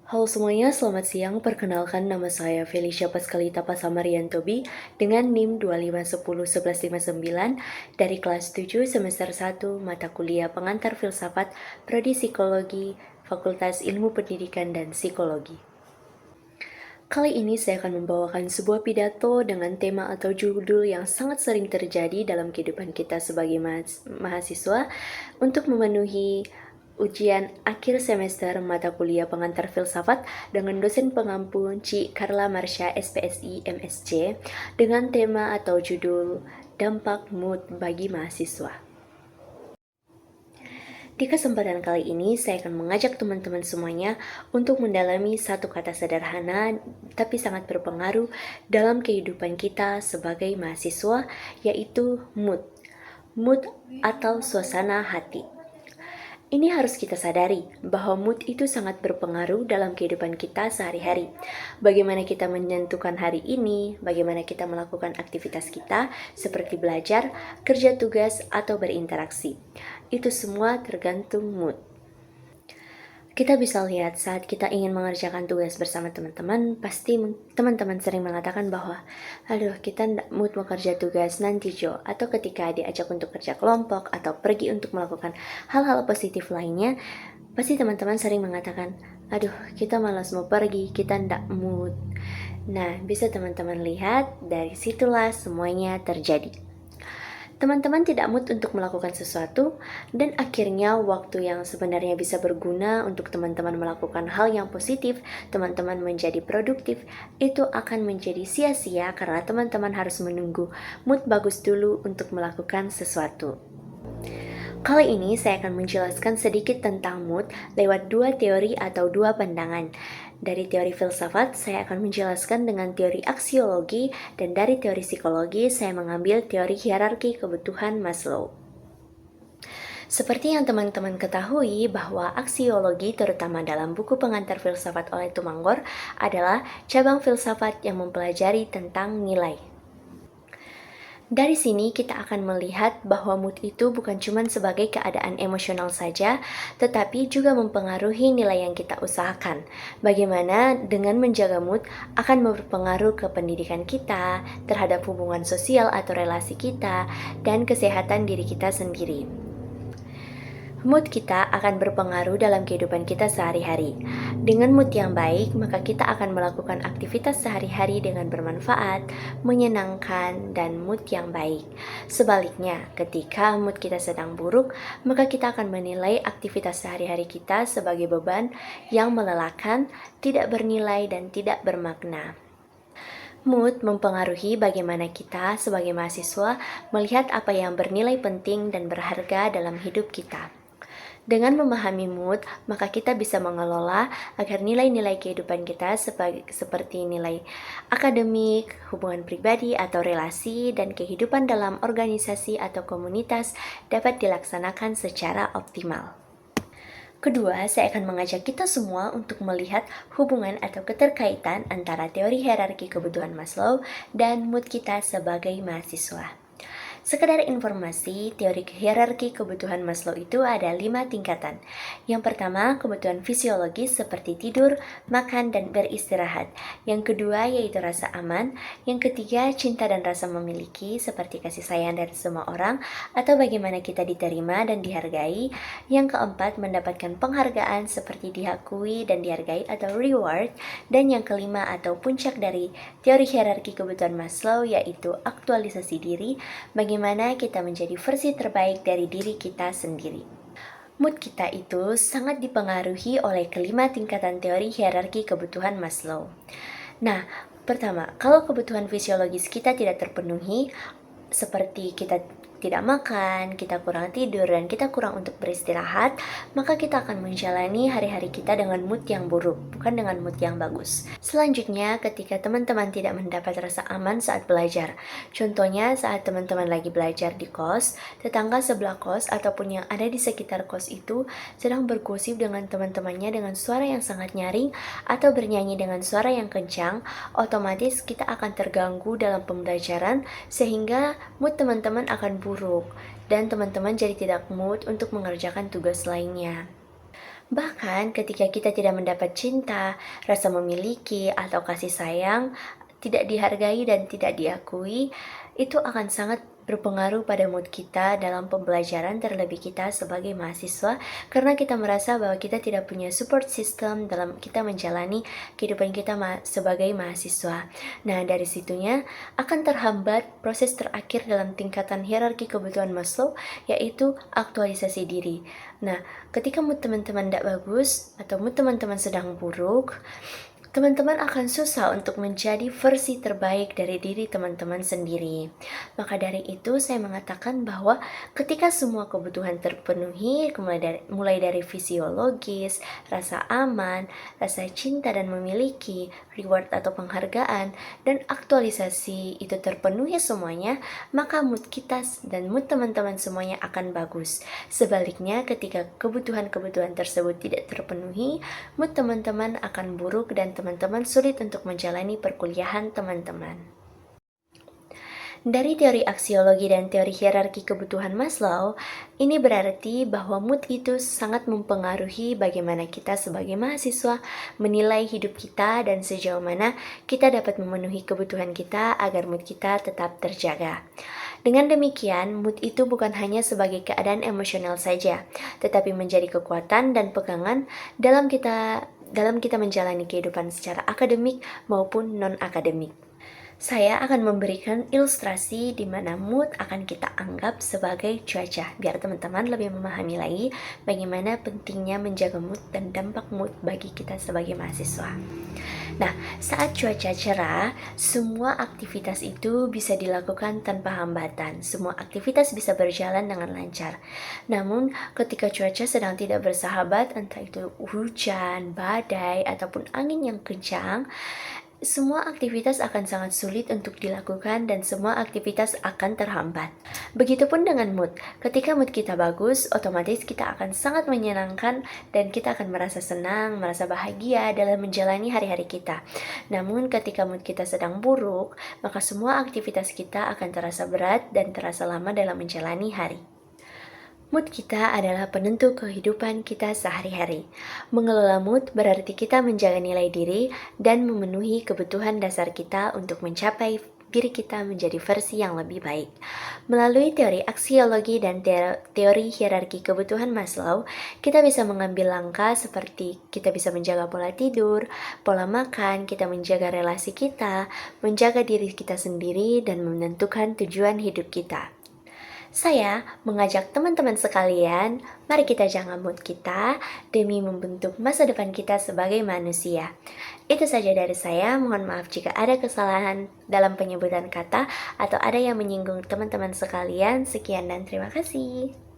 Halo semuanya, selamat siang. Perkenalkan nama saya Felicia Pascalita Pasamariantobi dengan NIM 25101159 dari kelas 7 semester 1 mata kuliah Pengantar Filsafat Prodi Psikologi Fakultas Ilmu Pendidikan dan Psikologi. Kali ini saya akan membawakan sebuah pidato dengan tema atau judul yang sangat sering terjadi dalam kehidupan kita sebagai mahasiswa untuk memenuhi ujian akhir semester mata kuliah pengantar filsafat dengan dosen pengampu Ci Carla Marsha SPSI MSc dengan tema atau judul Dampak Mood bagi Mahasiswa. Di kesempatan kali ini, saya akan mengajak teman-teman semuanya untuk mendalami satu kata sederhana tapi sangat berpengaruh dalam kehidupan kita sebagai mahasiswa, yaitu mood. Mood atau suasana hati. Ini harus kita sadari bahwa mood itu sangat berpengaruh dalam kehidupan kita sehari-hari. Bagaimana kita menentukan hari ini, bagaimana kita melakukan aktivitas kita seperti belajar, kerja tugas, atau berinteraksi. Itu semua tergantung mood. Kita bisa lihat saat kita ingin mengerjakan tugas bersama teman-teman, pasti teman-teman sering mengatakan bahwa, aduh kita nggak mood mau kerja tugas nanti Jo, atau ketika diajak untuk kerja kelompok atau pergi untuk melakukan hal-hal positif lainnya, pasti teman-teman sering mengatakan, aduh kita malas mau pergi, kita nggak mood. Nah, bisa teman-teman lihat, dari situlah semuanya terjadi. Teman-teman tidak mood untuk melakukan sesuatu, dan akhirnya waktu yang sebenarnya bisa berguna untuk teman-teman melakukan hal yang positif, teman-teman menjadi produktif, itu akan menjadi sia-sia karena teman-teman harus menunggu mood bagus dulu untuk melakukan sesuatu. Kali ini saya akan menjelaskan sedikit tentang mood lewat dua teori atau dua pandangan. Dari teori filsafat, saya akan menjelaskan dengan teori aksiologi, dan dari teori psikologi, saya mengambil teori hierarki kebutuhan Maslow. Seperti yang teman-teman ketahui bahwa aksiologi, terutama dalam buku Pengantar Filsafat oleh Tumanggor, adalah cabang filsafat yang mempelajari tentang nilai. Dari sini kita akan melihat bahwa mood itu bukan cuma sebagai keadaan emosional saja, tetapi juga mempengaruhi nilai yang kita usahakan. Bagaimana dengan menjaga mood akan berpengaruh ke pendidikan kita, terhadap hubungan sosial atau relasi kita, dan kesehatan diri kita sendiri. Mood kita akan berpengaruh dalam kehidupan kita sehari-hari. Dengan mood yang baik, maka kita akan melakukan aktivitas sehari-hari dengan bermanfaat, menyenangkan, dan mood yang baik. Sebaliknya, ketika mood kita sedang buruk, maka kita akan menilai aktivitas sehari-hari kita sebagai beban yang melelahkan, tidak bernilai, dan tidak bermakna. Mood mempengaruhi bagaimana kita sebagai mahasiswa melihat apa yang bernilai penting dan berharga dalam hidup kita. Dengan memahami mood, maka kita bisa mengelola agar nilai-nilai kehidupan kita seperti nilai akademik, hubungan pribadi atau relasi, dan kehidupan dalam organisasi atau komunitas dapat dilaksanakan secara optimal. Kedua, saya akan mengajak kita semua untuk melihat hubungan atau keterkaitan antara teori hierarki kebutuhan Maslow dan mood kita sebagai mahasiswa. Sekedar informasi, teori hierarki kebutuhan Maslow itu ada 5 tingkatan. Yang pertama, kebutuhan fisiologis seperti tidur, makan, dan beristirahat. Yang kedua, yaitu rasa aman. Yang ketiga, cinta dan rasa memiliki seperti kasih sayang dari semua orang atau bagaimana kita diterima dan dihargai. Yang keempat, mendapatkan penghargaan seperti diakui dan dihargai atau reward. Dan yang kelima atau puncak dari teori hierarki kebutuhan Maslow yaitu aktualisasi diri, bagaimana kita menjadi versi terbaik dari diri kita sendiri. Mood kita itu sangat dipengaruhi oleh kelima tingkatan teori hierarki kebutuhan Maslow. Nah, pertama, kalau kebutuhan fisiologis kita tidak terpenuhi, seperti kita tidak makan, kita kurang tidur, dan kita kurang untuk beristirahat, maka kita akan menjalani hari-hari kita dengan mood yang buruk, bukan dengan mood yang bagus. Selanjutnya, ketika teman-teman tidak mendapat rasa aman saat belajar, contohnya saat teman-teman lagi belajar di kos, tetangga sebelah kos ataupun yang ada di sekitar kos itu sedang bergosip dengan teman-temannya dengan suara yang sangat nyaring atau bernyanyi dengan suara yang kencang, otomatis kita akan terganggu dalam pembelajaran sehingga mood teman-teman akan buruk dan teman-teman jadi tidak mood untuk mengerjakan tugas lainnya. Bahkan ketika kita tidak mendapat cinta, rasa memiliki, atau kasih sayang, tidak dihargai dan tidak diakui, itu akan sangat berpengaruh pada mood kita dalam pembelajaran, terlebih kita sebagai mahasiswa, karena kita merasa bahwa kita tidak punya support system dalam kita menjalani kehidupan kita sebagai mahasiswa. Nah, dari situnya akan terhambat proses terakhir dalam tingkatan hierarki kebutuhan Maslow, yaitu aktualisasi diri. Nah, ketika mood teman-teman tidak bagus atau mood teman-teman sedang buruk, teman-teman akan susah untuk menjadi versi terbaik dari diri teman-teman sendiri. Maka dari itu saya mengatakan bahwa ketika semua kebutuhan terpenuhi, mulai dari fisiologis, rasa aman, rasa cinta dan memiliki, reward atau penghargaan, dan aktualisasi itu terpenuhi semuanya, maka mood kita dan mood teman-teman semuanya akan bagus. Sebaliknya, ketika kebutuhan-kebutuhan tersebut tidak terpenuhi, mood teman-teman akan buruk dan teman-teman sulit untuk menjalani perkuliahan teman-teman. Dari teori aksiologi dan teori hierarki kebutuhan Maslow, ini berarti bahwa mood itu sangat mempengaruhi bagaimana kita sebagai mahasiswa menilai hidup kita dan sejauh mana kita dapat memenuhi kebutuhan kita agar mood kita tetap terjaga. Dengan demikian, mood itu bukan hanya sebagai keadaan emosional saja, tetapi menjadi kekuatan dan pegangan dalam kita menjalani kehidupan secara akademik maupun non-akademik. Saya akan memberikan ilustrasi di mana mood akan kita anggap sebagai cuaca, biar teman-teman lebih memahami lagi bagaimana pentingnya menjaga mood dan dampak mood bagi kita sebagai mahasiswa. Nah, saat cuaca cerah, semua aktivitas itu bisa dilakukan tanpa hambatan. Semua aktivitas bisa berjalan dengan lancar. Namun, ketika cuaca sedang tidak bersahabat, entah itu hujan, badai, ataupun angin yang kencang, semua aktivitas akan sangat sulit untuk dilakukan dan semua aktivitas akan terhambat. Begitupun dengan mood. Ketika mood kita bagus, otomatis kita akan sangat menyenangkan dan kita akan merasa senang, merasa bahagia dalam menjalani hari-hari kita. Namun ketika mood kita sedang buruk, maka semua aktivitas kita akan terasa berat dan terasa lama dalam menjalani hari. Mood kita adalah penentu kehidupan kita sehari-hari. Mengelola mood berarti kita menjaga nilai diri dan memenuhi kebutuhan dasar kita untuk mencapai diri kita menjadi versi yang lebih baik. Melalui teori aksiologi dan teori hierarki kebutuhan Maslow, kita bisa mengambil langkah seperti kita bisa menjaga pola tidur, pola makan, kita menjaga relasi kita, menjaga diri kita sendiri, dan menentukan tujuan hidup kita. Saya mengajak teman-teman sekalian, mari kita jaga mood kita demi membentuk masa depan kita sebagai manusia. Itu saja dari saya, mohon maaf jika ada kesalahan dalam penyebutan kata atau ada yang menyinggung teman-teman sekalian. Sekian dan terima kasih.